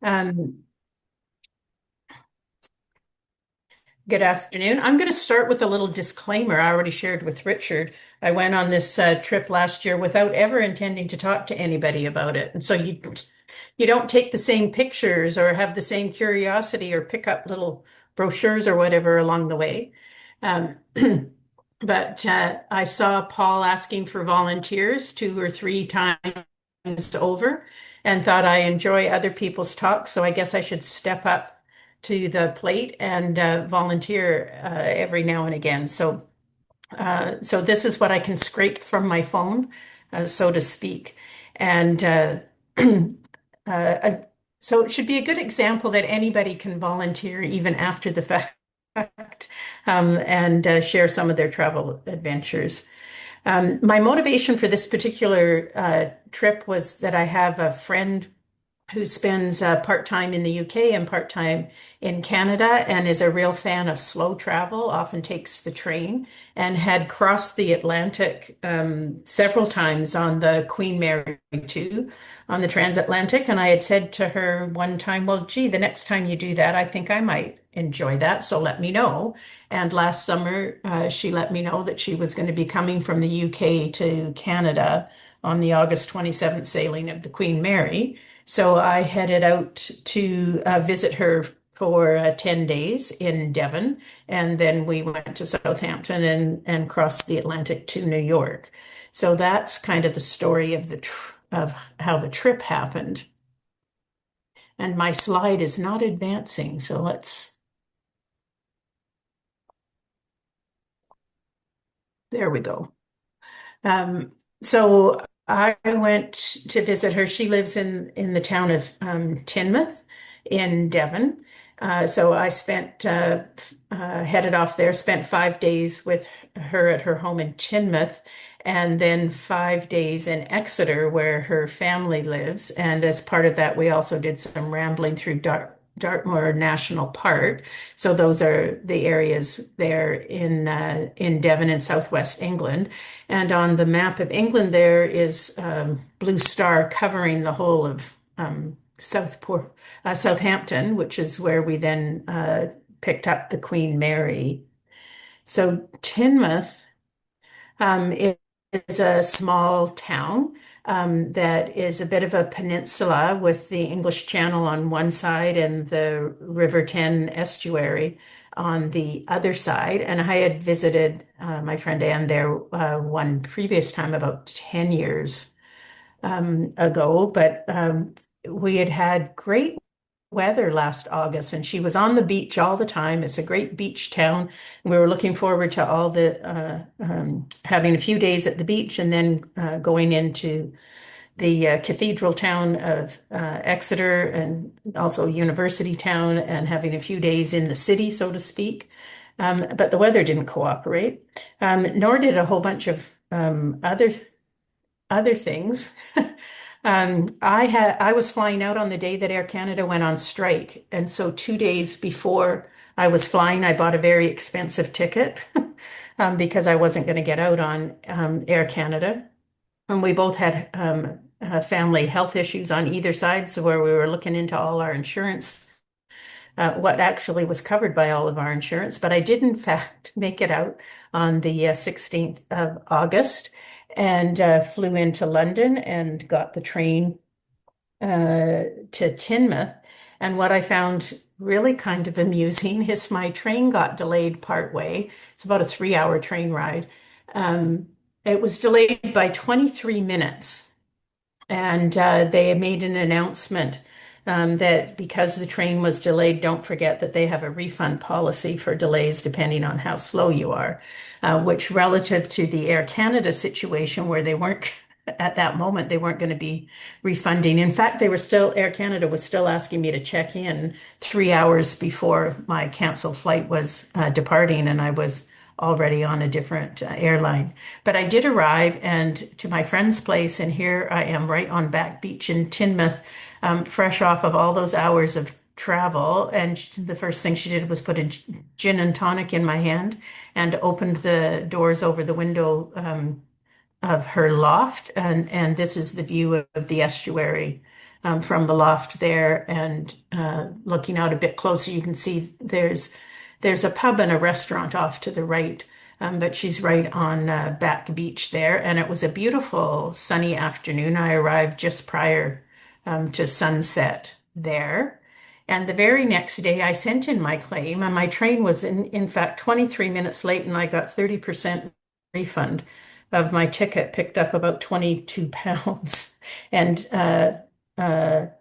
Um, Good afternoon. I'm going to start with a little disclaimer I already shared with Richard. I went on this trip last year without ever intending to talk to anybody about it. And so you don't take the same pictures or have the same curiosity or pick up little brochures or whatever along the way. Um, but I saw Paul asking for volunteers 2 or 3 times over and thought I enjoy other people's talks, so I guess I should step up to the plate and volunteer every now and again. So this is what I can scrape from my phone, so to speak. And uh, so it should be a good example that anybody can volunteer even after the fact, and share some of their travel adventures. My motivation for this particular trip was that I have a friend who spends part-time in the UK and part-time in Canada and is a real fan of slow travel, often takes the train, and had crossed the Atlantic several times on the Queen Mary 2 on the Transatlantic. And I had said to her one time, well, gee, the next time you do that, I think I might enjoy that. So let me know. And last summer, she let me know that she was going to be coming from the UK to Canada on the August 27th sailing of the Queen Mary. So I headed out to visit her for 10 days in Devon, and then we went to Southampton and crossed the Atlantic to New York. So that's kind of the story of of how the trip happened. And my slide is not advancing, so there we go. So I went to visit her. She lives in the town of Teignmouth in Devon. So I spent headed off there, spent 5 days with her at her home in Teignmouth, and then 5 days in Exeter, where her family lives. And as part of that, we also did some rambling through Dartmoor National Park. So those are the areas there in Devon in southwest England. And on the map of England, there is blue star covering the whole of Southampton, which is where we then picked up the Queen Mary. So Teignmouth is a small town that is a bit of a peninsula with the English Channel on one side and the River Thames estuary on the other side. And I had visited my friend Anne there one previous time about 10 years ago, but we had had great weather last August, and she was on the beach all the time. It's a great beach town. We were looking forward to all the having a few days at the beach and then going into the cathedral town of Exeter and also university town and having a few days in the city, so to speak. But the weather didn't cooperate, nor did a whole bunch of other things. I was flying out on the day that Air Canada went on strike, and so 2 days before I was flying, I bought a very expensive ticket because I wasn't going to get out on Air Canada. And we both had family health issues on either side, so where we were looking into all our insurance, what actually was covered by all of our insurance. But I did, in fact, make it out on the 16th of August and flew into London and got the train to Teignmouth. And what I found really kind of amusing is my train got delayed part way. It's about a 3 hour train ride. It was delayed by 23 minutes. And they made an announcement that because the train was delayed, don't forget that they have a refund policy for delays depending on how slow you are, which relative to the Air Canada situation where they weren't at that moment, they weren't going to be refunding. In fact, Air Canada was still asking me to check in 3 hours before my canceled flight was departing, and I was already on a different airline. But I did arrive and to my friend's place, and here I am right on Back Beach in Teignmouth, fresh off of all those hours of travel. And the first thing she did was put a gin and tonic in my hand and opened the doors over the window of her loft. And this is the view of the estuary from the loft there, and looking out a bit closer, you can see there's a pub and a restaurant off to the right. But she's right on Back Beach there, and it was a beautiful sunny afternoon. I arrived just prior to sunset there. And the very next day, I sent in my claim, and my train was in fact 23 minutes late, and I got 30% refund of my ticket, picked up about 22 pounds, and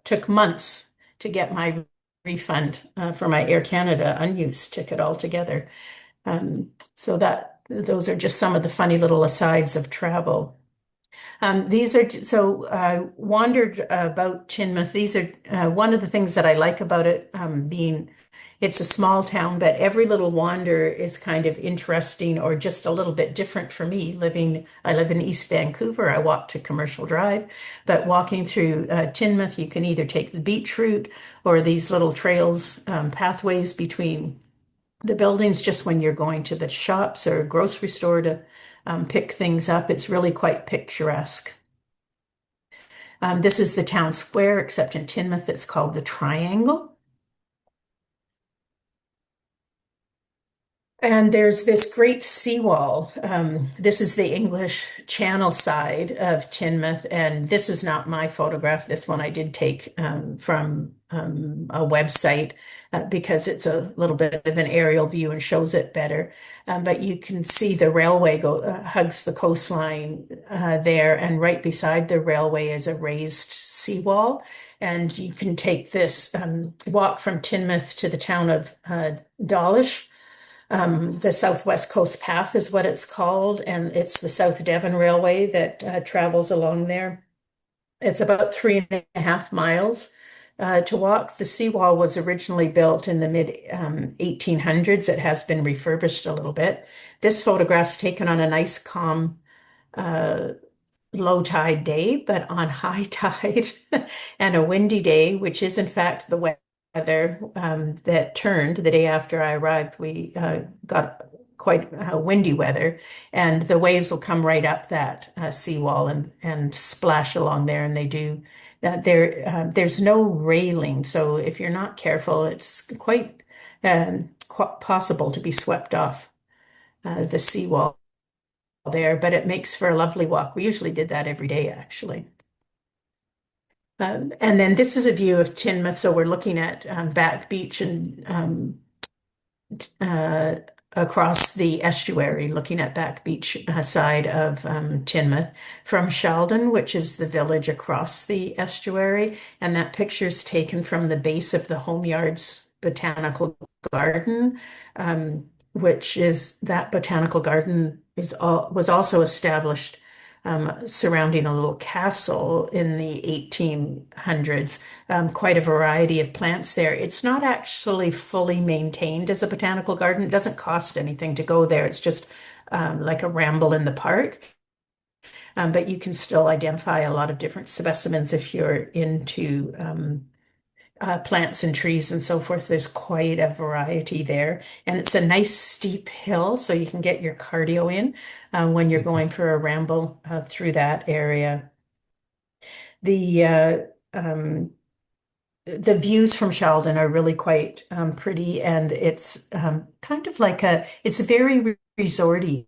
took months to get my refund for my Air Canada unused ticket altogether. So those are just some of the funny little asides of travel. These are so wandered about Teignmouth. These are one of the things that I like about it, being it's a small town, but every little wander is kind of interesting or just a little bit different for me. I live in East Vancouver. I walk to Commercial Drive, but walking through Teignmouth, you can either take the beach route or these little trails, pathways between the buildings just when you're going to the shops or grocery store to pick things up. It's really quite picturesque. This is the town square, except in Teignmouth, it's called the Triangle. And there's this great seawall. This is the English Channel side of Teignmouth, and this is not my photograph. This one I did take from a website because it's a little bit of an aerial view and shows it better. But you can see the railway hugs the coastline there, and right beside the railway is a raised seawall. And you can take this walk from Teignmouth to the town of Dawlish. The Southwest Coast Path is what it's called, and it's the South Devon Railway that travels along there. It's about 3.5 miles to walk. The seawall was originally built in the mid 1800s. It has been refurbished a little bit. This photograph's taken on a nice, calm, low tide day, but on high tide and a windy day, which is in fact the weather that turned the day after I arrived. We got quite windy weather, and the waves will come right up that seawall and splash along there, and they do that. There's no railing, so if you're not careful, it's quite possible to be swept off the seawall there, but it makes for a lovely walk. We usually did that every day, actually. And then this is a view of Teignmouth. So we're looking at Back Beach and across the estuary, looking at Back Beach side of Teignmouth from Sheldon, which is the village across the estuary. And that picture is taken from the base of the Home Yards Botanical Garden, which is that botanical garden was also established surrounding a little castle in the 1800s. Quite a variety of plants there. It's not actually fully maintained as a botanical garden. It doesn't cost anything to go there. It's just like a ramble in the park. But you can still identify a lot of different specimens if you're into plants and trees and so forth. There's quite a variety there. And it's a nice steep hill, so you can get your cardio in when you're going for a ramble through that area. The views from Sheldon are really quite pretty, and it's kind of like it's very resorty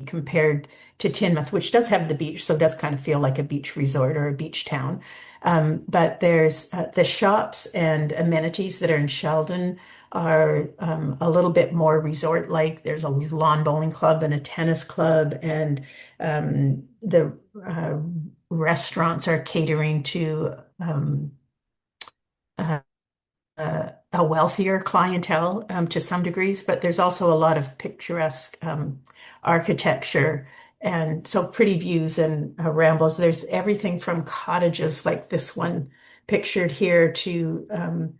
compared to Teignmouth, which does have the beach, so it does kind of feel like a beach resort or a beach town. But there's the shops and amenities that are in Sheldon are a little bit more resort-like. There's a lawn bowling club and a tennis club, and the restaurants are catering to a wealthier clientele to some degrees, but there's also a lot of picturesque architecture, and so pretty views and rambles. There's everything from cottages like this one pictured here to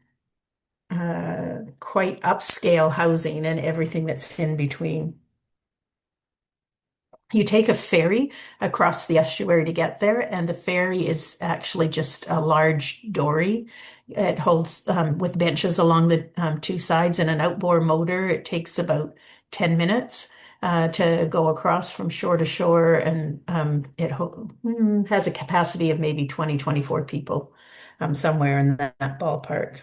quite upscale housing and everything that's in between. You take a ferry across the estuary to get there, and the ferry is actually just a large dory. It holds with benches along the two sides and an outboard motor. It takes about 10 minutes. to go across from shore to shore, and has a capacity of maybe 20, 24 people, somewhere in that ballpark.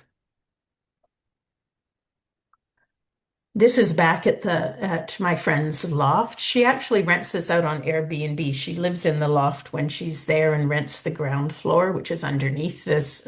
This is back at my friend's loft. She actually rents this out on Airbnb. She lives in the loft when she's there and rents the ground floor, which is underneath this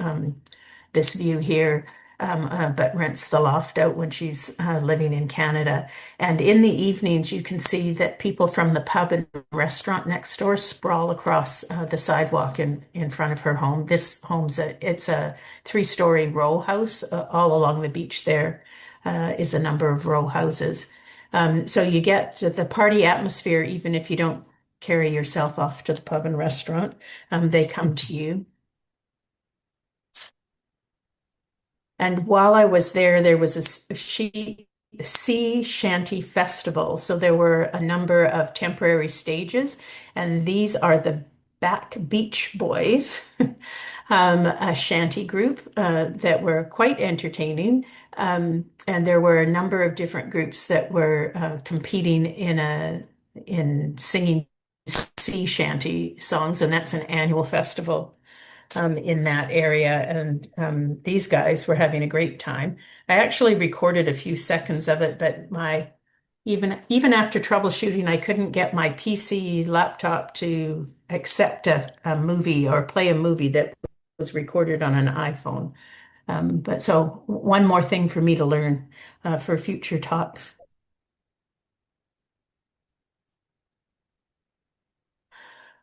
view here, but rents the loft out when she's living in Canada. And in the evenings, you can see that people from the pub and restaurant next door sprawl across the sidewalk in front of her home. This home's it's a three-story row house all along the beach there. Is a number of row houses. So you get the party atmosphere, even if you don't carry yourself off to the pub and restaurant. They come to you. And while I was there, there was sea shanty festival. So there were a number of temporary stages, and these are the Back Beach Boys, a shanty group that were quite entertaining. And there were a number of different groups that were competing in singing sea shanty songs, and that's an annual festival in that area. And these guys were having a great time. I actually recorded a few seconds of it, but my even after troubleshooting, I couldn't get my PC laptop to accept a movie or play a movie that was recorded on an iPhone. But so one more thing for me to learn for future talks.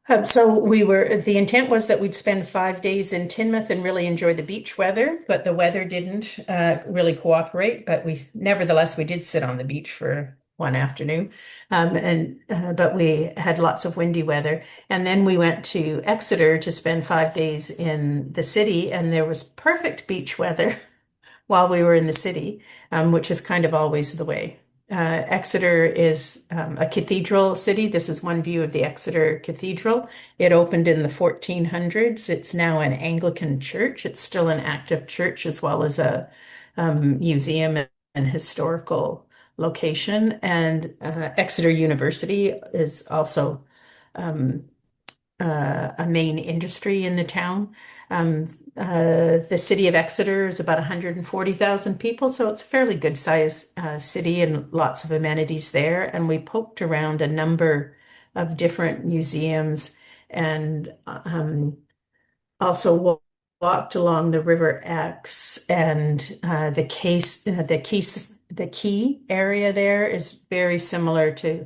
The intent was that we'd spend 5 days in Teignmouth and really enjoy the beach weather, but the weather didn't really cooperate. But nevertheless, we did sit on the beach for one afternoon. But we had lots of windy weather. And then we went to Exeter to spend 5 days in the city, and there was perfect beach weather while we were in the city, which is kind of always the way. Exeter is a cathedral city. This is one view of the Exeter Cathedral. It opened in the 1400s. It's now an Anglican church. It's still an active church as well as a museum and historical location. And Exeter University is also a main industry in the town. The city of Exeter is about 140,000 people, so it's a fairly good size city and lots of amenities there. And we poked around a number of different museums and also walked along the River Exe, and the quay area there is very similar to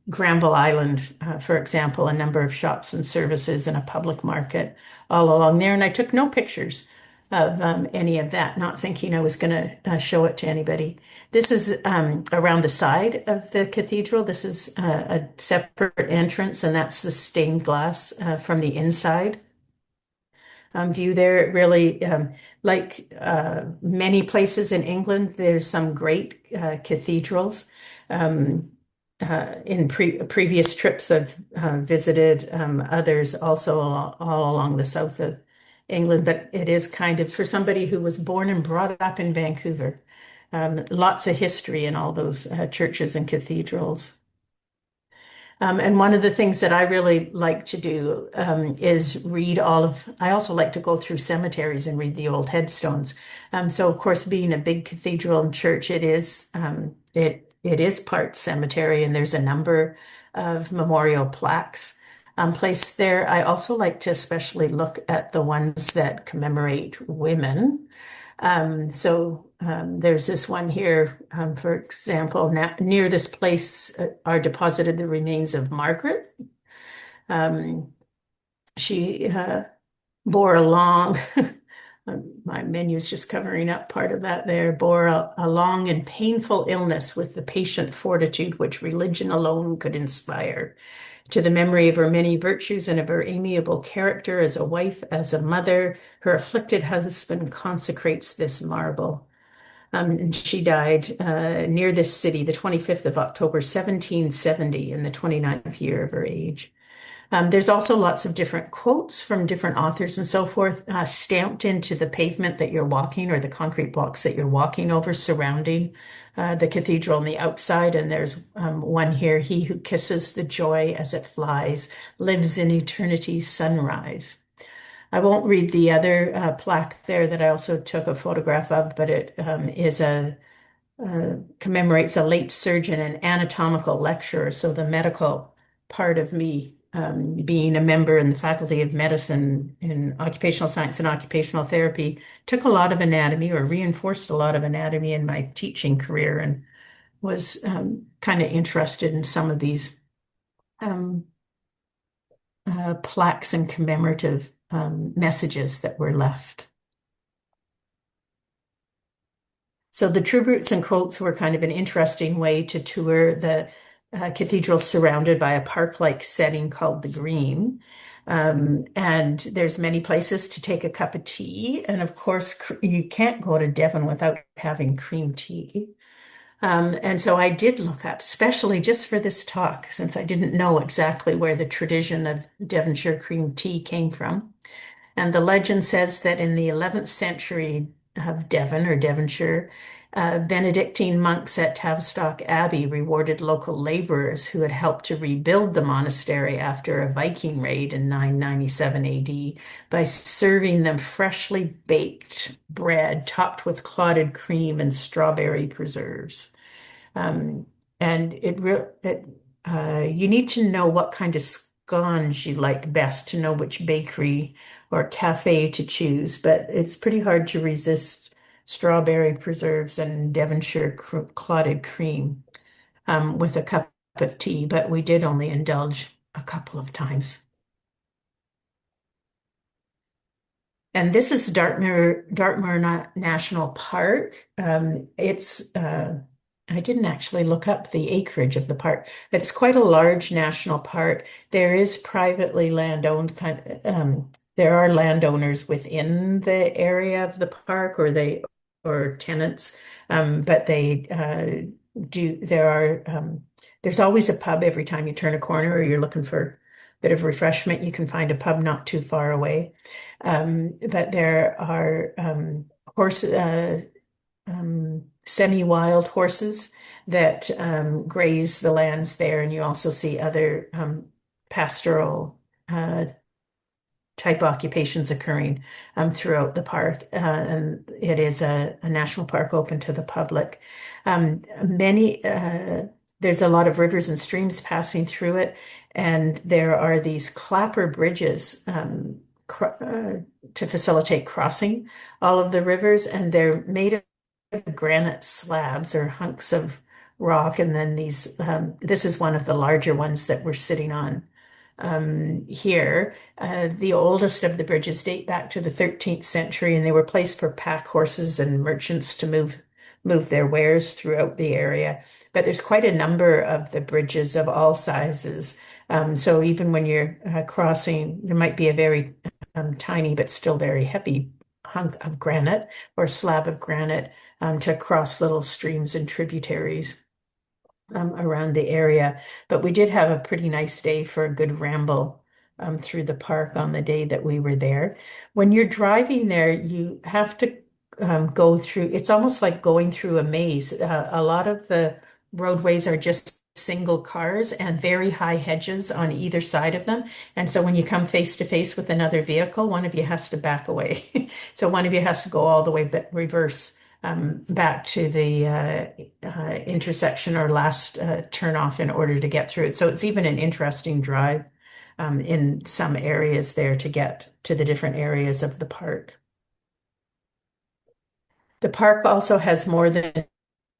Granville Island, for example, a number of shops and services and a public market all along there. And I took no pictures of any of that, not thinking I was going to show it to anybody. This is around the side of the cathedral. This is a separate entrance, and that's the stained glass from the inside view there. It really, like many places in England, there's some great cathedrals. In previous trips, I've visited others also all along the south of England, but it is kind of for somebody who was born and brought up in Vancouver, lots of history in all those churches and cathedrals. And one of the things that I really like to do is I also like to go through cemeteries and read the old headstones. So of course, being a big cathedral and church, it is part cemetery, and there's a number of memorial plaques placed there. I also like to especially look at the ones that commemorate women. There's this one here, for example, near this place are deposited the remains of Margaret. She bore a long, my menu's just covering up part of that there, bore a long and painful illness with the patient fortitude which religion alone could inspire. To the memory of her many virtues and of her amiable character as a wife, as a mother, her afflicted husband consecrates this marble. And she died near this city, the 25th of October, 1770, in the 29th year of her age. There's also lots of different quotes from different authors and so forth, stamped into the pavement that you're walking or the concrete blocks that you're walking over surrounding the cathedral on the outside. And there's one here, he who kisses the joy as it flies, lives in eternity's sunrise. I won't read the other plaque there that I also took a photograph of, but it is a commemorates a late surgeon and anatomical lecturer. So the medical part of me, being a member in the Faculty of Medicine in occupational science and occupational therapy, took a lot of anatomy or reinforced a lot of anatomy in my teaching career and was kind of interested in some of these um, plaques and commemorative messages that were left. So the true roots and quotes were kind of an interesting way to tour the cathedral surrounded by a park-like setting called the Green. And there's many places to take a cup of tea. And of course, you can't go to Devon without having cream tea. And so I did look up, especially just for this talk, since I didn't know exactly where the tradition of Devonshire cream tea came from. And the legend says that in the 11th century of Devon or Devonshire, Benedictine monks at Tavistock Abbey rewarded local laborers who had helped to rebuild the monastery after a Viking raid in 997 AD by serving them freshly baked bread topped with clotted cream and strawberry preserves. Um, and you need to know what kind of scones you like best to know which bakery or cafe to choose, but it's pretty hard to resist strawberry preserves and Devonshire clotted cream with a cup of tea, but we did only indulge a couple of times. And this is Dartmoor National Park. I didn't actually look up the acreage of the park, but it's quite a large national park. There is privately land owned there are landowners within the area of the park or tenants, but there's always a pub every time you turn a corner or you're looking for a bit of refreshment. You can find a pub not too far away. But there are semi-wild horses that graze the lands there, and you also see other pastoral type occupations occurring throughout the park. And it is a national park open to the public. There's a lot of rivers and streams passing through it, and there are these clapper bridges to facilitate crossing all of the rivers, and they're made of granite slabs or hunks of rock. And then this is one of the larger ones that we're sitting on here. The oldest of the bridges date back to the 13th century, and they were placed for pack horses and merchants to move their wares throughout the area. But there's quite a number of the bridges of all sizes. So even when you're crossing, there might be a very tiny but still very heavy hunk of granite or slab of granite to cross little streams and tributaries around the area. But we did have a pretty nice day for a good ramble through the park on the day that we were there. When you're driving there, you have to go through, it's almost like going through a maze. A lot of the roadways are just single cars and very high hedges on either side of them. And so when you come face to face with another vehicle, one of you has to back away. So one of you has to go all the way reverse back to the intersection or last turnoff in order to get through it. So it's even an interesting drive in some areas there to get to the different areas of the park. The park also has more than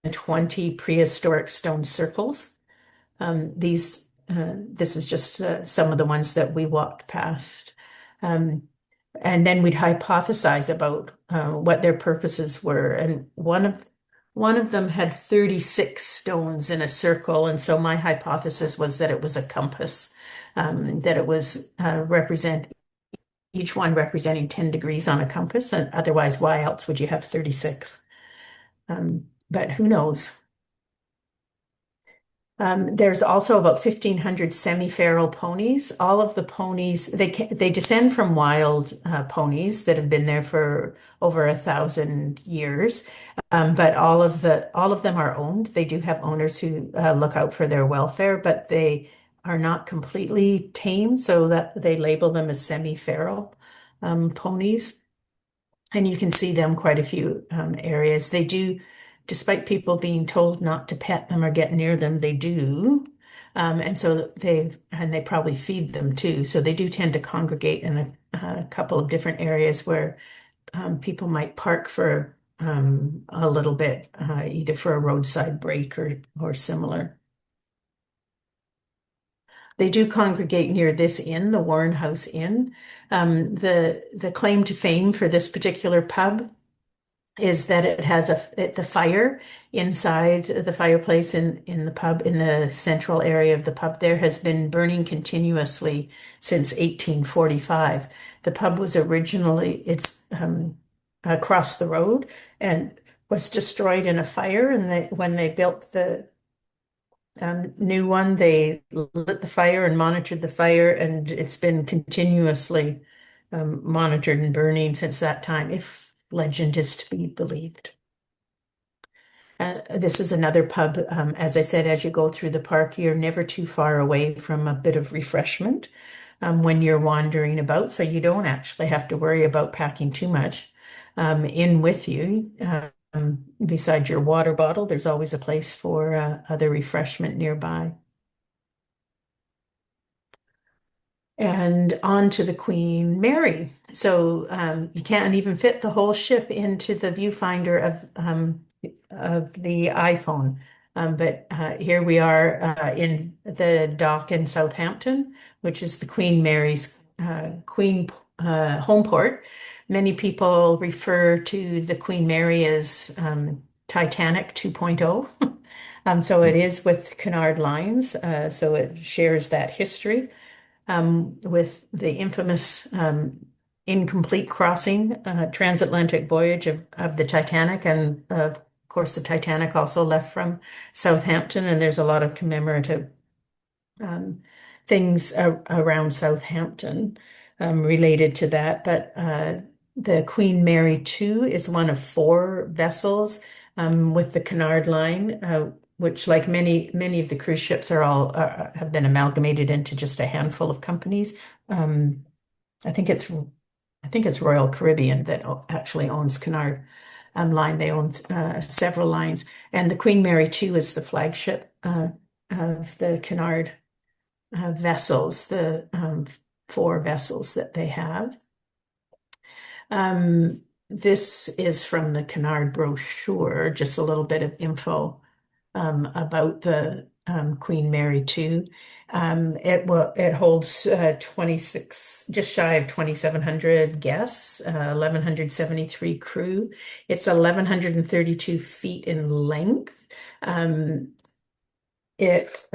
20 prehistoric stone circles. This is just some of the ones that we walked past. And then we'd hypothesize about what their purposes were. And one of them had 36 stones in a circle. And so my hypothesis was that it was a compass, that it was each one representing 10 degrees on a compass. And otherwise, why else would you have 36? But who knows? There's also about 1,500 semi-feral ponies. All of the ponies, they descend from wild ponies that have been there for over 1,000 years. But all of them are owned. They do have owners who look out for their welfare, but they are not completely tame, so that they label them as semi-feral ponies. And you can see them quite a few areas. They do, despite people being told not to pet them or get near them, they do. And so they probably feed them too. So they do tend to congregate in a couple of different areas where people might park for a little bit, either for a roadside break or similar. They do congregate near this inn, the Warren House Inn. The claim to fame for this particular pub is that it has the fire inside the fireplace in the pub, in the central area of the pub there, has been burning continuously since 1845. The pub was originally it's across the road and was destroyed in a fire, and when they built the new one, they lit the fire and monitored the fire, and it's been continuously monitored and burning since that time, if legend is to be believed. This is another pub. As I said, as you go through the park, you're never too far away from a bit of refreshment when you're wandering about, so you don't actually have to worry about packing too much in with you. Beside your water bottle, there's always a place for other refreshment nearby. And on to the Queen Mary. So you can't even fit the whole ship into the viewfinder of the iPhone. But here we are in the dock in Southampton, which is the Queen Mary's Queen home port. Many people refer to the Queen Mary as Titanic 2.0. So it is with Cunard Lines, so it shares that history with the infamous incomplete crossing, transatlantic voyage of the Titanic. And of course, the Titanic also left from Southampton, and there's a lot of commemorative um, things around Southampton related to that. But the Queen Mary 2 is one of four vessels with the Cunard Line, which, like many of the cruise ships, are all have been amalgamated into just a handful of companies. Um, I think it's I think it's Royal Caribbean that actually owns Cunard Line. They own several lines, and the Queen Mary 2 is the flagship of the Cunard vessels, the four vessels that they have. This is from the Cunard brochure, just a little bit of info about the Queen Mary 2. It holds 26, just shy of 2,700 guests, 1,173 crew. It's 1,132 feet in length. It's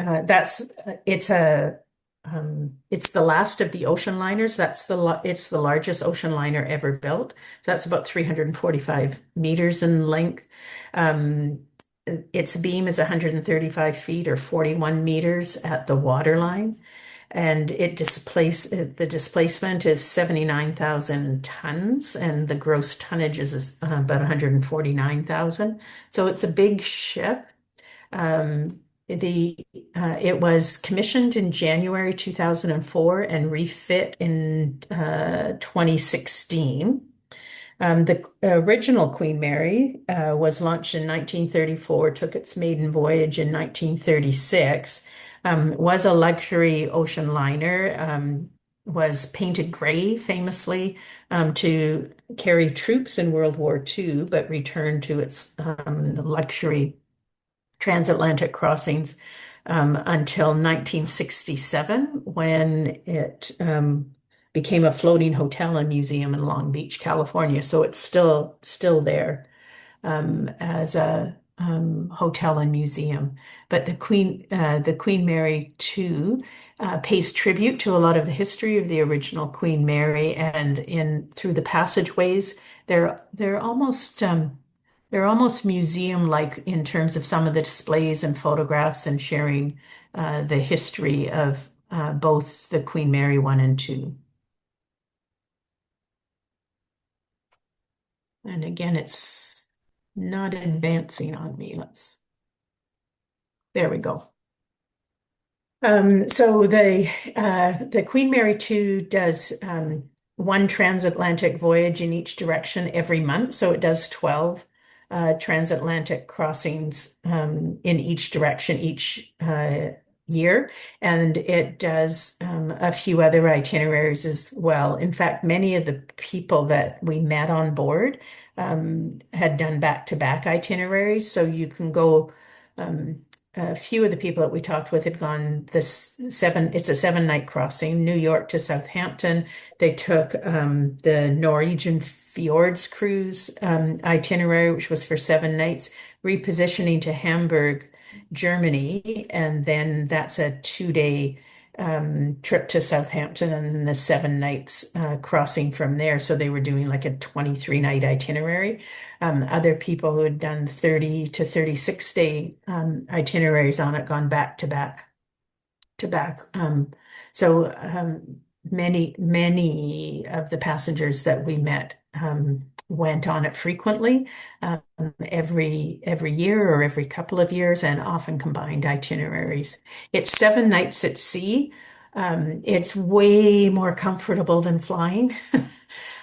the last of the ocean liners. It's the largest ocean liner ever built. So that's about 345 meters in length. Its beam is 135 feet or 41 meters at the waterline, and the displacement is 79,000 tons, and the gross tonnage is about 149,000. So it's a big ship. It was commissioned in January 2004 and refit in 2016. The original Queen Mary was launched in 1934, took its maiden voyage in 1936, was a luxury ocean liner, was painted gray famously to carry troops in World War II, but returned to its luxury transatlantic crossings until 1967, when it became a floating hotel and museum in Long Beach, California. So it's still there as a hotel and museum. But the Queen Mary 2 pays tribute to a lot of the history of the original Queen Mary, and in through the passageways, they're almost they're almost museum-like in terms of some of the displays and photographs and sharing the history of both the Queen Mary 1 and 2. And again, it's not advancing on me. There we go. So the Queen Mary 2 does one transatlantic voyage in each direction every month. So it does 12 transatlantic crossings in each direction each year. And it does a few other itineraries as well. In fact, many of the people that we met on board had done back-to-back itineraries. So you can go. A few of the people that we talked with had gone it's a 7 night crossing, New York to Southampton. They took the Norwegian Fjords cruise itinerary, which was for 7 nights, repositioning to Hamburg, Germany. And then that's a 2 day trip to Southampton and then the 7 nights crossing from there. So they were doing like a 23-night itinerary. Other people who had done 30 to 36-day itineraries on it, gone back to back to back. So many of the passengers that we met went on it frequently, every year or every couple of years, and often combined itineraries. It's 7 nights at sea. It's way more comfortable than flying.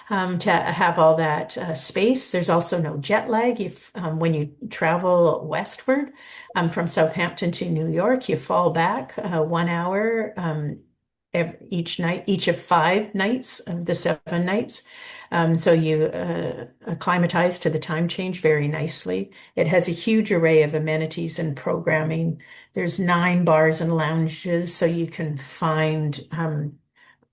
To have all that space. There's also no jet lag. When you travel westward from Southampton to New York, you fall back 1 hour each night, each of 5 nights of the 7 nights. So you acclimatize to the time change very nicely. It has a huge array of amenities and programming. There's 9 bars and lounges, so you can find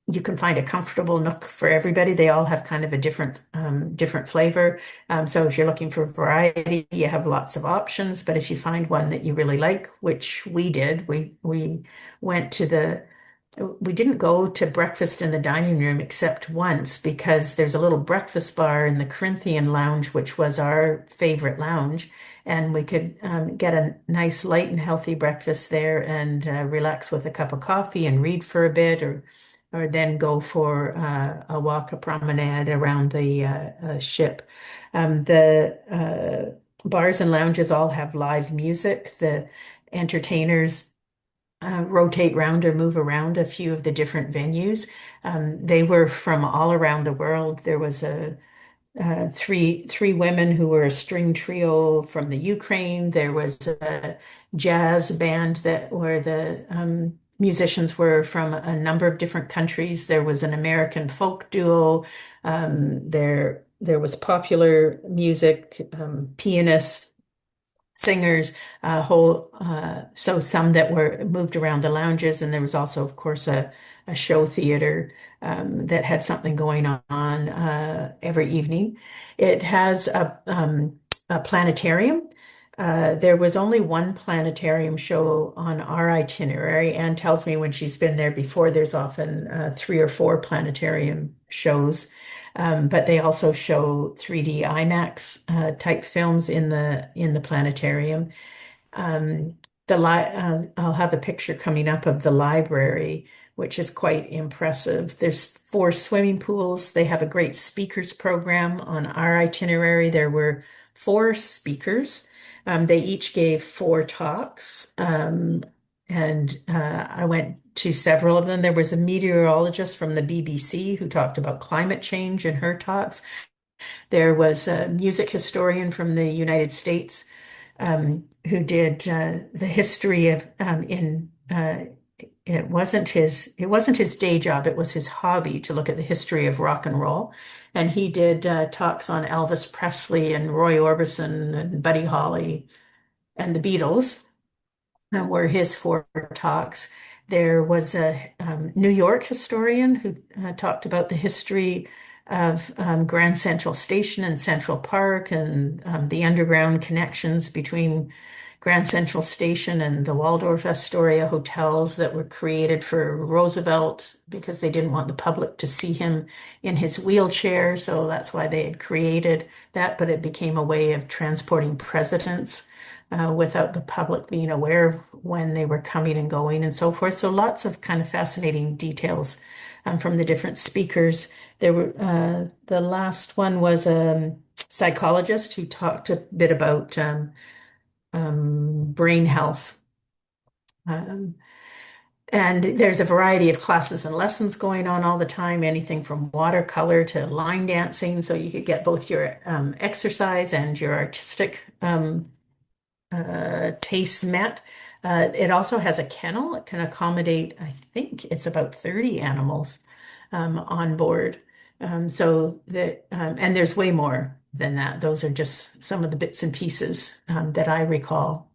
a comfortable nook for everybody. They all have kind of a different flavor. So if you're looking for variety, you have lots of options. But if you find one that you really like, which we did, we went to we didn't go to breakfast in the dining room except once because there's a little breakfast bar in the Corinthian Lounge, which was our favorite lounge, and we could get a nice light and healthy breakfast there and relax with a cup of coffee and read for a bit, or then go for a walk, a promenade around the ship. The bars and lounges all have live music. The entertainers rotate round or move around a few of the different venues. They were from all around the world. There was three women who were a string trio from the Ukraine. There was a jazz band where the musicians were from a number of different countries. There was an American folk duo. There was popular music, pianists, singers, so some that were moved around the lounges, and there was also, of course, a show theater that had something going on every evening. It has a planetarium. There was only one planetarium show on our itinerary. Anne tells me when she's been there before, there's often 3 or 4 planetarium shows. But they also show 3D IMAX type films in the planetarium. I'll have a picture coming up of the library, which is quite impressive. There's 4 swimming pools. They have a great speakers program. On our itinerary, there were 4 speakers. They each gave 4 talks. And I went to several of them. There was a meteorologist from the BBC who talked about climate change in her talks. There was a music historian from the United States who did the history of it wasn't his day job, it was his hobby to look at the history of rock and roll. And he did talks on Elvis Presley and Roy Orbison and Buddy Holly and the Beatles. Were his 4 talks. There was a New York historian who talked about the history of Grand Central Station and Central Park and the underground connections between Grand Central Station and the Waldorf Astoria hotels that were created for Roosevelt because they didn't want the public to see him in his wheelchair. So that's why they had created that, but it became a way of transporting presidents without the public being aware of when they were coming and going and so forth. So lots of kind of fascinating details from the different speakers. There were the last one was a psychologist who talked a bit about brain health. Um, and there's a variety of classes and lessons going on all the time, anything from watercolor to line dancing. So you could get both your exercise and your artistic tastes met. It also has a kennel. It can accommodate, I think it's about 30 animals on board. And there's way more than that. Those are just some of the bits and pieces that I recall.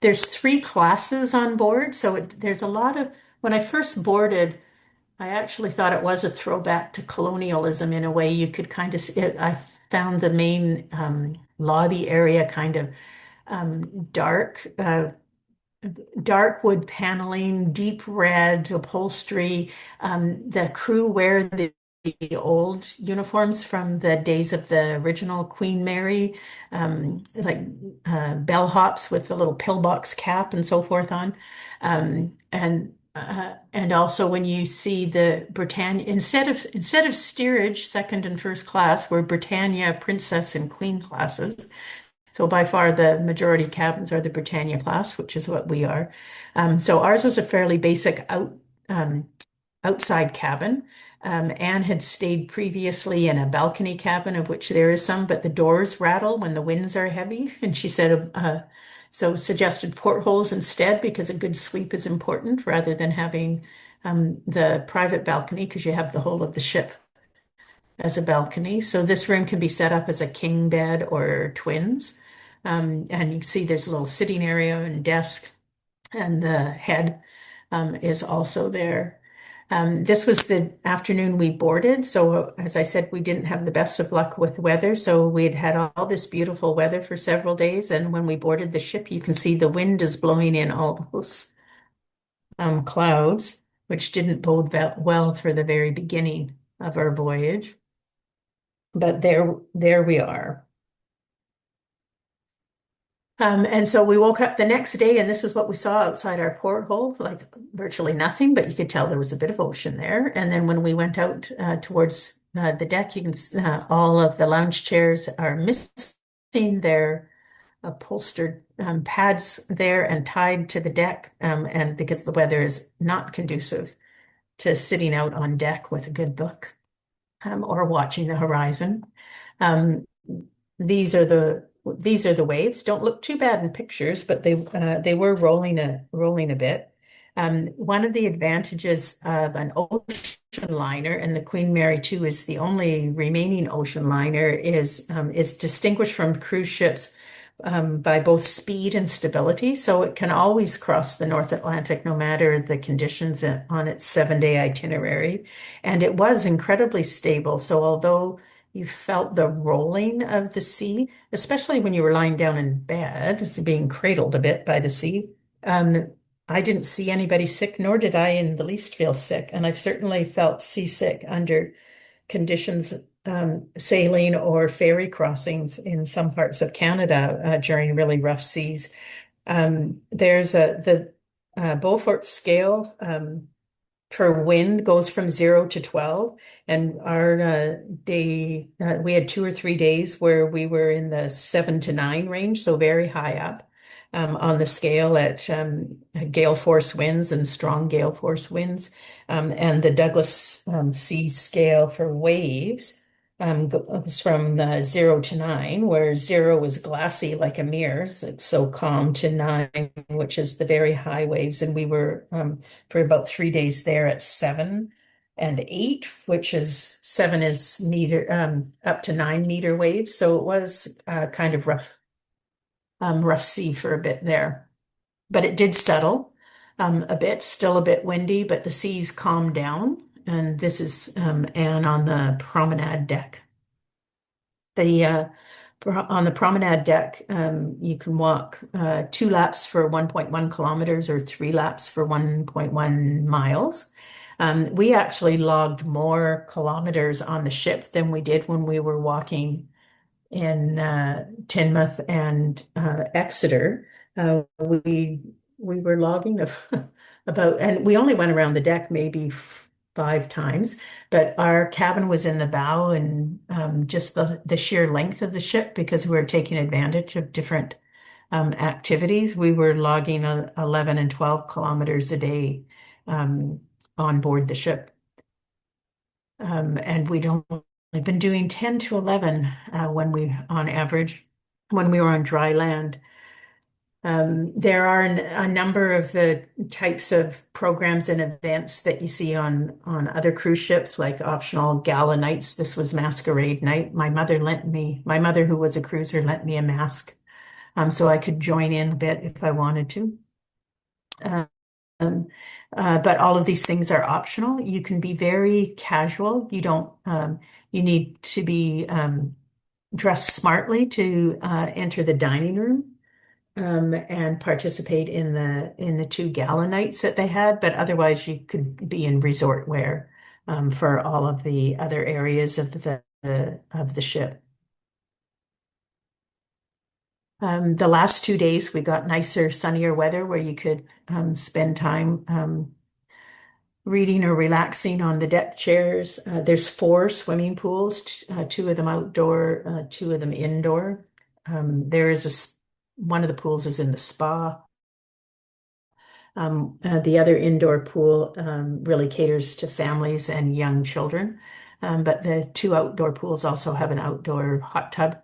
There's three classes on board, so there's a lot of, when I first boarded, I actually thought it was a throwback to colonialism in a way. You could kind of see it. I found the main lobby area kind of dark, dark wood paneling, deep red upholstery. The crew wear the old uniforms from the days of the original Queen Mary, like bellhops with the little pillbox cap and so forth on. And also when you see the Britannia, instead of steerage, second and first class, were Britannia Princess and Queen classes. So by far the majority cabins are the Britannia class, which is what we are. So ours was a fairly basic outside cabin. Anne had stayed previously in a balcony cabin, of which there is some, but the doors rattle when the winds are heavy. And she said, so suggested portholes instead because a good sleep is important rather than having the private balcony because you have the whole of the ship as a balcony. So this room can be set up as a king bed or twins. And you can see there's a little sitting area and desk, and the head is also there. This was the afternoon we boarded. So as I said, we didn't have the best of luck with weather. So we'd had all this beautiful weather for several days. And when we boarded the ship, you can see the wind is blowing in all those clouds, which didn't bode well for the very beginning of our voyage. But there we are. And so we woke up the next day, and this is what we saw outside our porthole, like virtually nothing, but you could tell there was a bit of ocean there. And then when we went out towards the deck, you can all of the lounge chairs are missing their upholstered pads there and tied to the deck. And because the weather is not conducive to sitting out on deck with a good book or watching the horizon. Um, these are the waves. Don't look too bad in pictures, but they were rolling a bit. One of the advantages of an ocean liner, and the Queen Mary 2 is the only remaining ocean liner, is it's distinguished from cruise ships by both speed and stability. So it can always cross the North Atlantic no matter the conditions on its 7-day itinerary. And it was incredibly stable. So although you felt the rolling of the sea, especially when you were lying down in bed, being cradled a bit by the sea. I didn't see anybody sick, nor did I in the least feel sick. And I've certainly felt seasick under conditions sailing or ferry crossings in some parts of Canada during really rough seas. There's the Beaufort scale for wind goes from 0 to 12, and our day we had 2 or 3 days where we were in the 7 to 9 range, so very high up on the scale at gale force winds and strong gale force winds. And the Douglas C scale for waves goes from 0 to 9, where 0 is glassy like a mirror, so it's so calm, to 9, which is the very high waves. And we were for about 3 days there at 7 and 8, which is 7 is meter up to 9-meter waves. So it was kind of rough sea for a bit there, but it did settle a bit, still a bit windy, but the seas calmed down. And this is Anne on the promenade deck. The On the promenade deck, you can walk 2 laps for 1.1 kilometers or 3 laps for 1.1 miles. We actually logged more kilometers on the ship than we did when we were walking in Teignmouth and Exeter. We were logging about, and we only went around the deck maybe 5 times, but our cabin was in the bow, and just the sheer length of the ship, because we were taking advantage of different activities, we were logging 11 and 12 kilometers a day um, on board the ship. And we'd only been doing 10 to 11 on average, when we were on dry land. There are a number of the types of programs and events that you see on other cruise ships, like optional gala nights. This was masquerade night. My mother, who was a cruiser, lent me a mask, so I could join in a bit if I wanted to. Um, but all of these things are optional. You can be very casual. You need to be dressed smartly to enter the dining room and participate in the 2 gala nights that they had. But otherwise, you could be in resort wear for all of the other areas of the ship. The last 2 days, we got nicer, sunnier weather where you could spend time reading or relaxing on the deck chairs. There's 4 swimming pools, 2 of them outdoor, 2 of them indoor. There is one of the pools is in the spa. The other indoor pool really caters to families and young children. But the 2 outdoor pools also have an outdoor hot tub,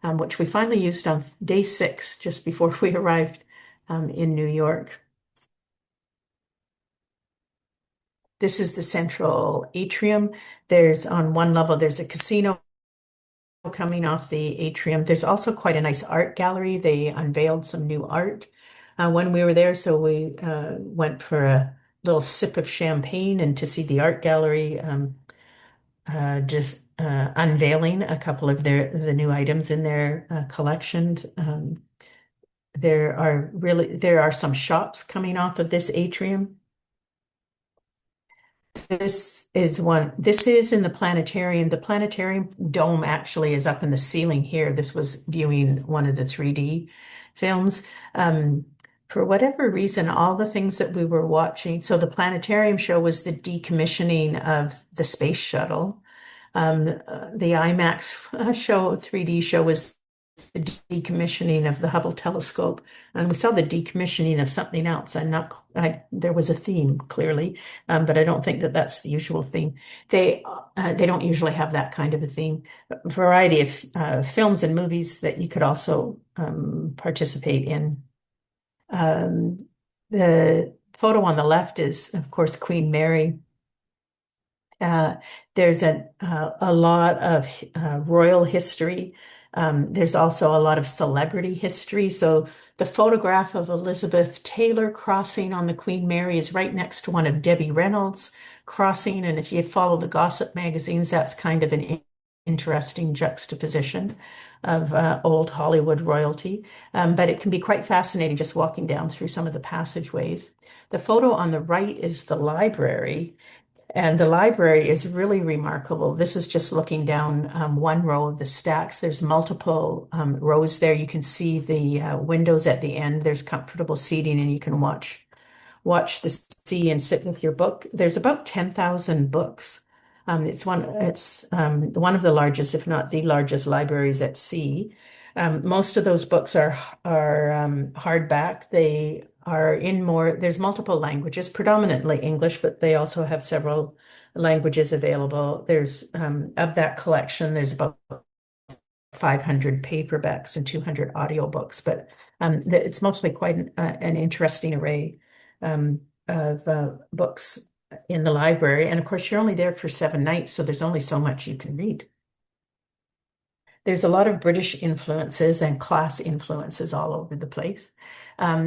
which we finally used on day 6, just before we arrived in New York. This is the central atrium. On one level, there's a casino coming off the atrium. There's also quite a nice art gallery. They unveiled some new art when we were there, so we went for a little sip of champagne and to see the art gallery just unveiling a couple of the new items in their collections. There are some shops coming off of this atrium. This is in the planetarium. The planetarium dome actually is up in the ceiling here. This was viewing one of the 3D films. For whatever reason, all the things that we were watching, so the planetarium show was the decommissioning of the space shuttle. The IMAX show, 3D show, was the decommissioning of the Hubble telescope, and we saw the decommissioning of something else. There was a theme clearly, but I don't think that that's the usual theme. They don't usually have that kind of a theme. A variety of films and movies that you could also participate in. The photo on the left is, of course, Queen Mary. There's a lot of royal history. There's also a lot of celebrity history. So the photograph of Elizabeth Taylor crossing on the Queen Mary is right next to one of Debbie Reynolds crossing. And if you follow the gossip magazines, that's kind of an interesting juxtaposition of old Hollywood royalty. But it can be quite fascinating just walking down through some of the passageways. The photo on the right is the library. And the library is really remarkable. This is just looking down one row of the stacks. There's multiple rows there. You can see the windows at the end. There's comfortable seating, and you can watch the sea and sit with your book. There's about 10,000 books. It's one of the largest, if not the largest, libraries at sea. Most of those books are hardback. They are there's multiple languages, predominantly English, but they also have several languages available. Of that collection, there's about 500 paperbacks and 200 audiobooks, but it's mostly quite an interesting array of books in the library. And of course, you're only there for 7 nights, so there's only so much you can read. There's a lot of British influences and class influences all over the place.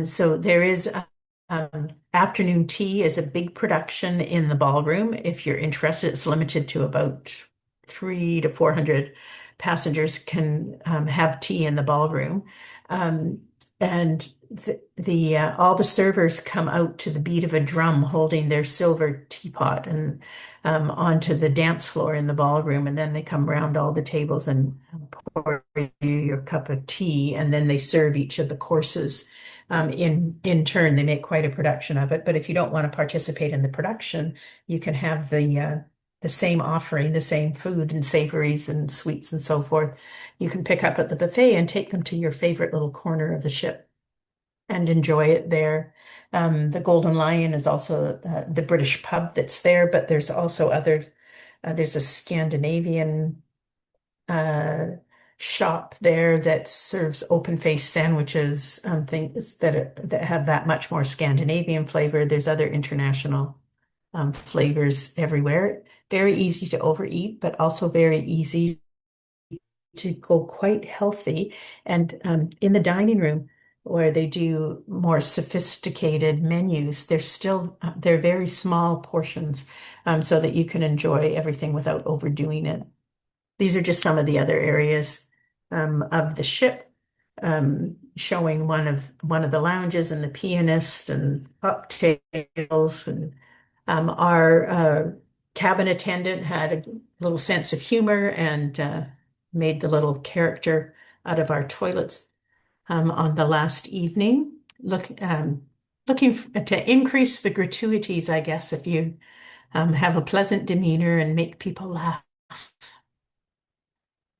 So there is afternoon tea is a big production in the ballroom. If you're interested, it's limited to about 300 to 400 passengers can have tea in the ballroom. Um, and the all the servers come out to the beat of a drum holding their silver teapot and onto the dance floor in the ballroom, and then they come round all the tables and pour you your cup of tea, and then they serve each of the courses in turn. They make quite a production of it, but if you don't want to participate in the production, you can have the same offering, the same food and savories and sweets and so forth. You can pick up at the buffet and take them to your favorite little corner of the ship and enjoy it there. The Golden Lion is also the British pub that's there, but there's also there's a Scandinavian uh, shop there that serves open-faced sandwiches, things that have that much more Scandinavian flavor. There's other international flavors everywhere. Very easy to overeat, but also very easy to go quite healthy. And in the dining room, where they do more sophisticated menus, they're very small portions, so that you can enjoy everything without overdoing it. These are just some of the other areas of the ship, showing one of the lounges and the pianist and cocktails. And our cabin attendant had a little sense of humor and made the little character out of our toilets on the last evening. Looking to increase the gratuities, I guess, if you have a pleasant demeanor and make people laugh.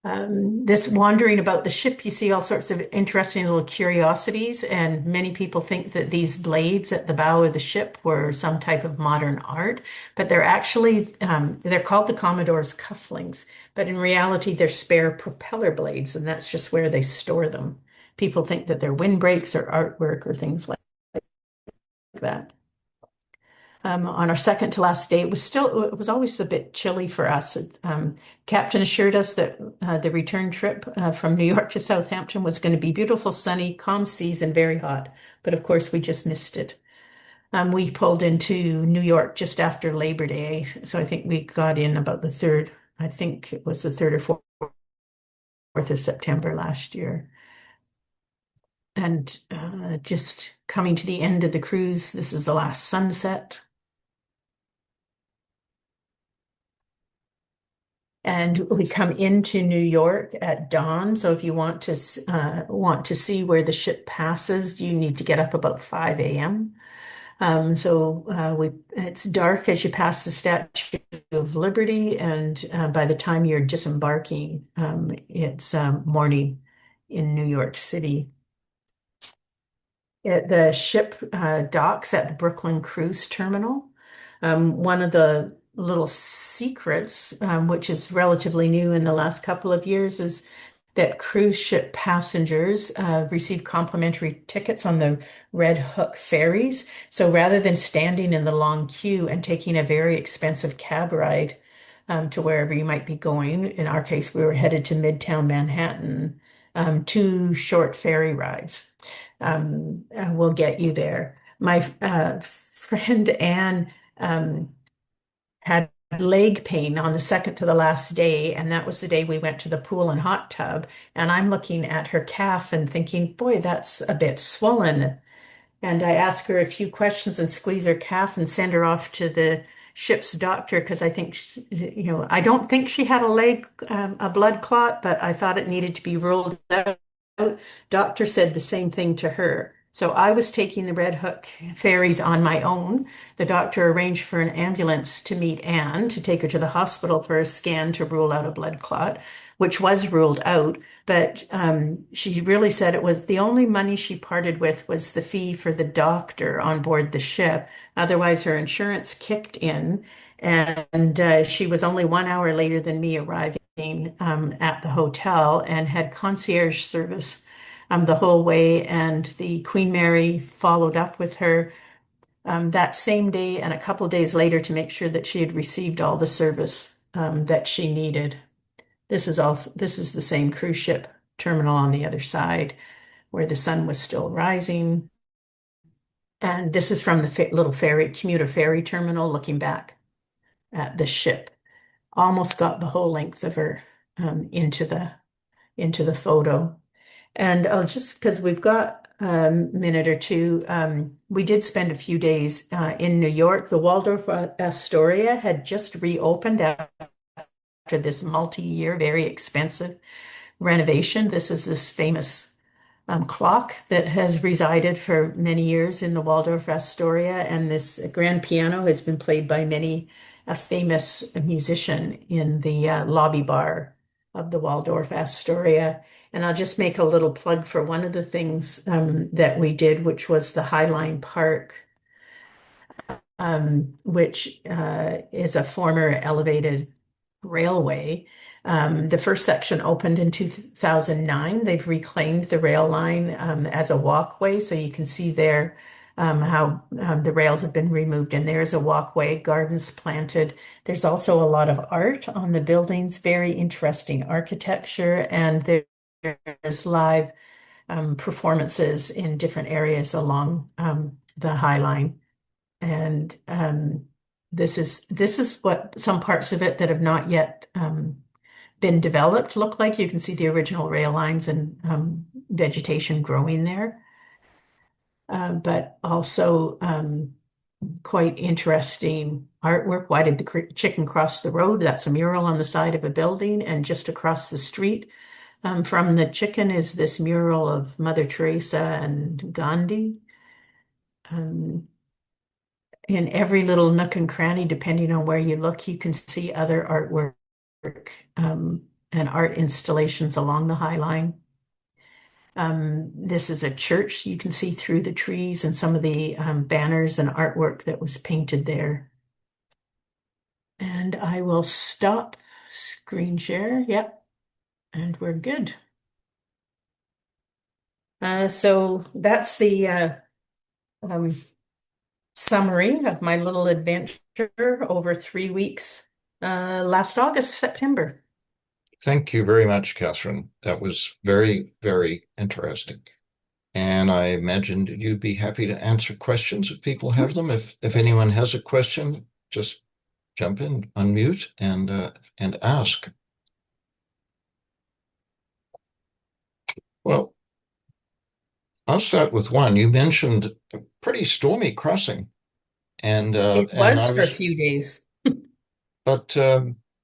This wandering about the ship, you see all sorts of interesting little curiosities, and many people think that these blades at the bow of the ship were some type of modern art, but they're actually they're called the Commodore's cufflings, but in reality they're spare propeller blades, and that's just where they store them. People think that they're windbreaks or artwork or things like that. On our second to last day, it was always a bit chilly for us. Captain assured us that the return trip from New York to Southampton was going to be beautiful, sunny, calm seas, and very hot. But of course, we just missed it. We pulled into New York just after Labor Day, so I think we got in about the third. I think it was the third or fourth of September last year. And just coming to the end of the cruise, this is the last sunset. And we come into New York at dawn. So if you want to see where the ship passes, you need to get up about 5 a.m. It's dark as you pass the Statue of Liberty, and by the time you're disembarking, it's morning in New York City. The ship docks at the Brooklyn Cruise Terminal. One of the little secrets, which is relatively new in the last couple of years, is that cruise ship passengers receive complimentary tickets on the Red Hook ferries. So rather than standing in the long queue and taking a very expensive cab ride to wherever you might be going, in our case, we were headed to Midtown Manhattan, two short ferry rides will get you there. My friend Anne had leg pain on the second to the last day, and that was the day we went to the pool and hot tub. And I'm looking at her calf and thinking, boy, that's a bit swollen. And I ask her a few questions and squeeze her calf and send her off to the ship's doctor because I think, I don't think she had a blood clot, but I thought it needed to be ruled out. Doctor said the same thing to her. So I was taking the Red Hook ferries on my own. The doctor arranged for an ambulance to meet Anne to take her to the hospital for a scan to rule out a blood clot, which was ruled out. But she really said it was the only money she parted with was the fee for the doctor on board the ship. Otherwise, her insurance kicked in, and she was only 1 hour later than me arriving at the hotel and had concierge service the whole way. And the Queen Mary followed up with her that same day and a couple days later to make sure that she had received all the service that she needed. This is the same cruise ship terminal on the other side where the sun was still rising. And this is from the little commuter ferry terminal looking back at the ship. almost got the whole length of her into the photo. And just because we've got a minute or two, we did spend a few days in New York. The Waldorf Astoria had just reopened after this multi-year, very expensive renovation. This is this famous clock that has resided for many years in the Waldorf Astoria, and this grand piano has been played by many a famous musician in the lobby bar of the Waldorf Astoria. And I'll just make a little plug for one of the things that we did, which was the Highline Park, which is a former elevated railway. The first section opened in 2009. They've reclaimed the rail line as a walkway, so you can see there how the rails have been removed, and there's a walkway, gardens planted. There's also a lot of art on the buildings, very interesting architecture, and there's live performances in different areas along the High Line. And this is what some parts of it that have not yet been developed look like. You can see the original rail lines and vegetation growing there, but also quite interesting artwork. Why did the chicken cross the road? That's a mural on the side of a building, and just across the street from the chicken is this mural of Mother Teresa and Gandhi. In every little nook and cranny, depending on where you look, you can see other artwork and art installations along the High Line. This is a church. You can see through the trees and some of the banners and artwork that was painted there. And I will stop screen share. Yep. And we're good. So that's the summary of my little adventure over 3 weeks last August, September. Thank you very much, Catherine. That was very, very interesting. And I imagined you'd be happy to answer questions if people have them. If anyone has a question, just jump in, unmute, and ask. Well, I'll start with one. You mentioned a pretty stormy crossing, It and was I for a was, few days. but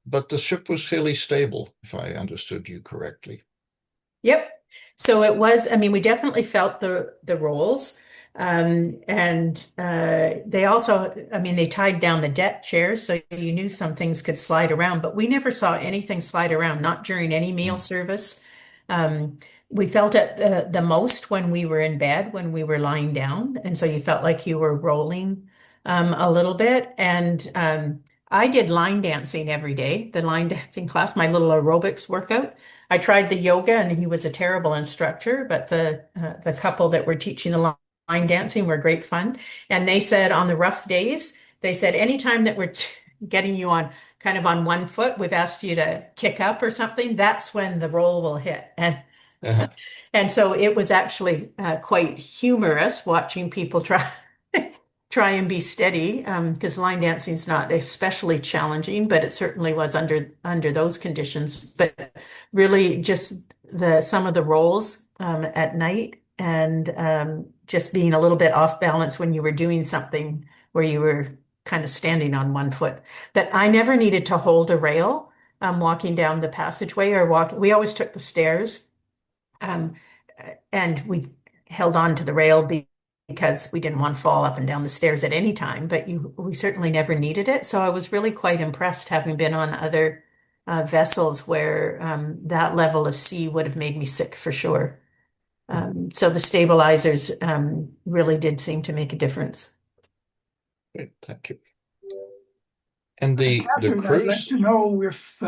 but the ship was fairly stable, if I understood you correctly. Yep. So it was, I mean, we definitely felt the rolls. And they also, I mean, they tied down the deck chairs, so you knew some things could slide around, but we never saw anything slide around, not during any meal Mm. service. Um, we felt it the most when we were in bed, when we were lying down. And so you felt like you were rolling a little bit. And I did line dancing every day, the line dancing class, my little aerobics workout. I tried the yoga, and he was a terrible instructor, but the couple that were teaching the line dancing were great fun. And they said on the rough days, they said anytime that we're getting you on kind of on one foot, we've asked you to kick up or something, that's when the roll will hit. Uh, And so it was actually quite humorous watching people try try and be steady, because line dancing is not especially challenging, but it certainly was under those conditions. But really, just the some of the rolls at night, and just being a little bit off balance when you were doing something where you were kind of standing on one foot. That I never needed to hold a rail walking down the passageway or walking. We always took the stairs. Um, and we held on to the rail because we didn't want to fall up and down the stairs at any time, but we certainly never needed it. So I was really quite impressed, having been on other vessels where that level of sea would have made me sick for sure. So the stabilizers really did seem to make a difference. Great, thank you. And the Catherine, I'd like cruise, to know if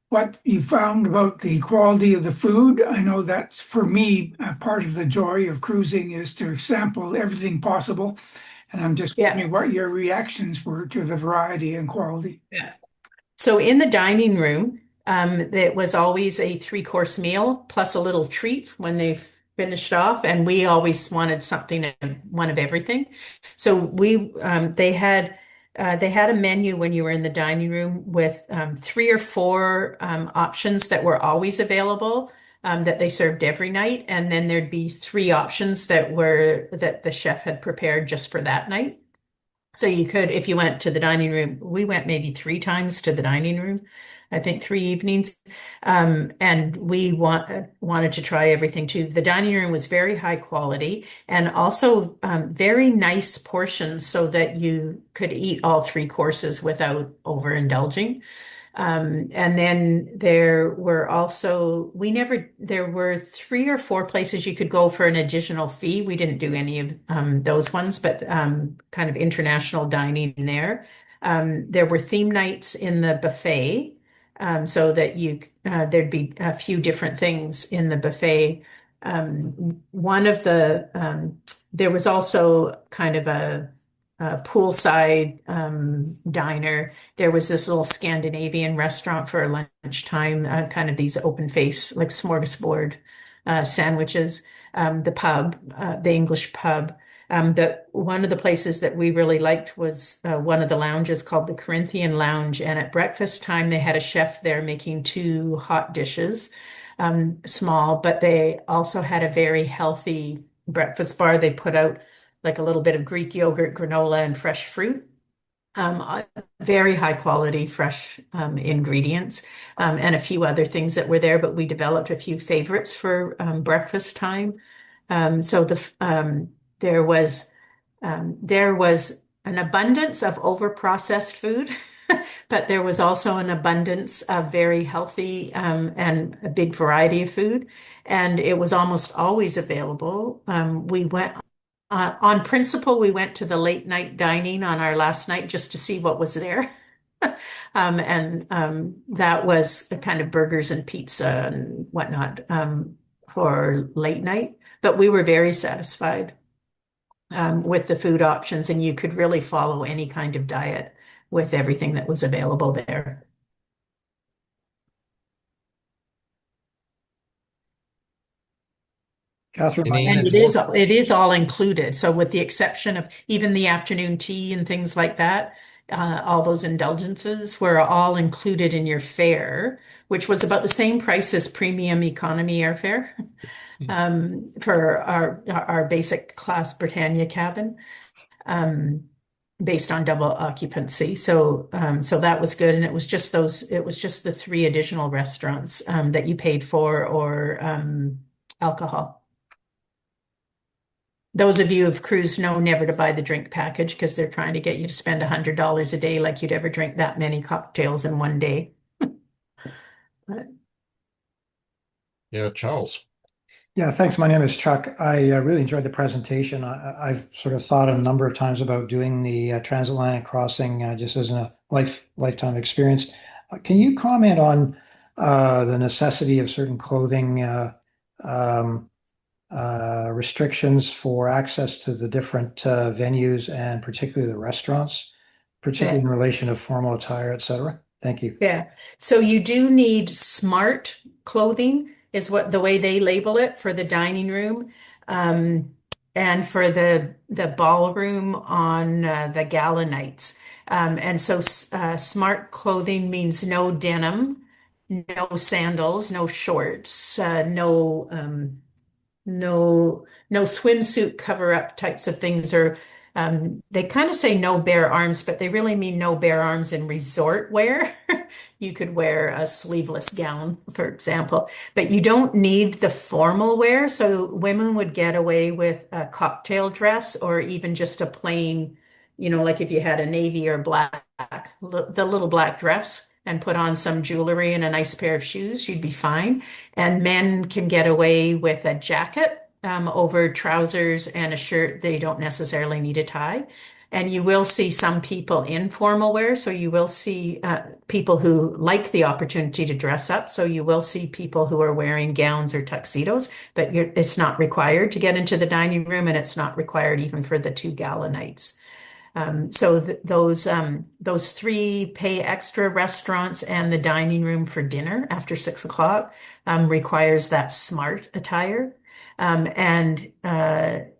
what you found about the quality of the food. I know that's for me part of the joy of cruising is to sample everything possible, and I'm just Yeah. wondering what your reactions were to the variety and quality. Yeah. So in the dining room, it was always a three-course meal plus a little treat when they finished off, and we always wanted something, one of everything. So they had They had a menu when you were in the dining room with three or four options that were always available, that they served every night, and then there'd be three options that the chef had prepared just for that night. So you could, if you went to the dining room, we went maybe three times to the dining room, I think 3 evenings. And we wanted to try everything too. The dining room was very high quality and also very nice portions so that you could eat all three courses without overindulging. And then there were also, there were three or four places you could go for an additional fee. We didn't do any of those ones, but kind of international dining there. There were theme nights in the buffet, so that there'd be a few different things in the buffet. One of there was also kind of a poolside diner. There was this little Scandinavian restaurant for lunchtime, kind of these open face, like smorgasbord sandwiches. The pub, the English pub. One of the places that we really liked was one of the lounges called the Corinthian Lounge. And at breakfast time, they had a chef there making two hot dishes, small, but they also had a very healthy breakfast bar. They put out like a little bit of Greek yogurt, granola, and fresh fruit. Very high quality, fresh ingredients, and a few other things that were there, but we developed a few favorites for breakfast time. So there was an abundance of overprocessed food, but there was also an abundance of very healthy and a big variety of food, and it was almost always available. We went on principle, we went to the late night dining on our last night just to see what was there. And that was a kind of burgers and pizza and whatnot for late night. But we were very satisfied with the food options, and you could really follow any kind of diet with everything that was available there. Catherine, my Any name And is it is all included. So with the exception of even the afternoon tea and things like that, all those indulgences were all included in your fare, which was about the same price as premium economy airfare for our basic class Britannia cabin, based on double occupancy. So that was good, and it was just the three additional restaurants that you paid for or alcohol. Those of you who've cruised know never to buy the drink package because they're trying to get you to spend $100 a day like you'd ever drink that many cocktails in one day. Yeah, Charles. Yeah, thanks. My name is Chuck. I really enjoyed the presentation. I've sort of thought a number of times about doing the transatlantic crossing just as a lifetime experience. Can you comment on the necessity of certain clothing um, restrictions for access to the different venues and particularly the restaurants, particularly in relation to formal attire, et cetera? Thank you. Yeah. So you do need smart clothing is what the way they label it for the dining room. And for the ballroom on the gala nights. And so smart clothing means no denim, no sandals, no shorts, no swimsuit cover up types of things, or they kind of say no bare arms, but they really mean no bare arms in resort wear. You could wear a sleeveless gown, for example, but you don't need the formal wear. So women would get away with a cocktail dress or even just a plain, like if you had a navy or black, the little black dress and put on some jewelry and a nice pair of shoes, you'd be fine. And men can get away with a jacket over trousers and a shirt. They don't necessarily need a tie. And you will see some people in formal wear. So you will see people who like the opportunity to dress up. So you will see people who are wearing gowns or tuxedos, but it's not required to get into the dining room, and it's not required even for the two gala nights. So those three pay extra restaurants and the dining room for dinner after 6 o'clock requires that smart attire. And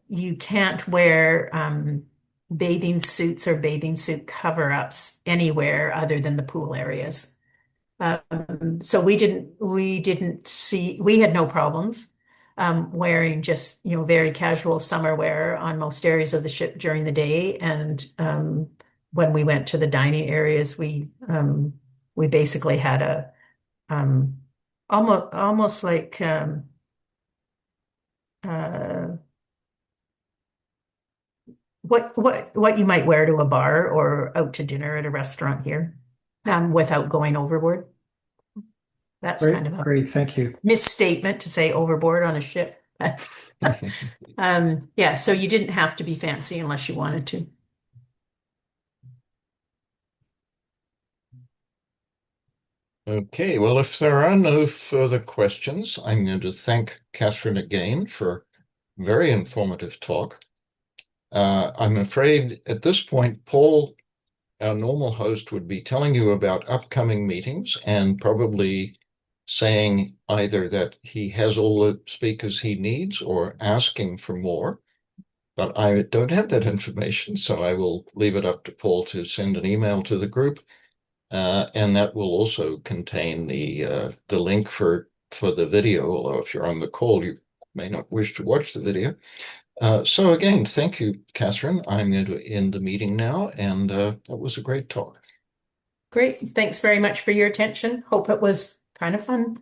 you can't wear bathing suits or bathing suit cover-ups anywhere other than the pool areas. So we had no problems wearing just, very casual summer wear on most areas of the ship during the day. And when we went to the dining areas, we basically had a almost like uh, what you might wear to a bar or out to dinner at a restaurant here, without going overboard. That's Great, kind of a great, thank you. misstatement to say overboard on a ship. Yeah, so you didn't have to be fancy unless you wanted to. Okay, well, if there are no further questions, I'm going to thank Catherine again for a very informative talk. I'm afraid at this point, Paul, our normal host, would be telling you about upcoming meetings and probably saying either that he has all the speakers he needs or asking for more. But I don't have that information, so I will leave it up to Paul to send an email to the group. And that will also contain the link for the video, although if you're on the call, you may not wish to watch the video. So again, thank you, Catherine. I'm going to end the meeting now, and that was a great talk. Great. Thanks very much for your attention. Hope it was kind of fun.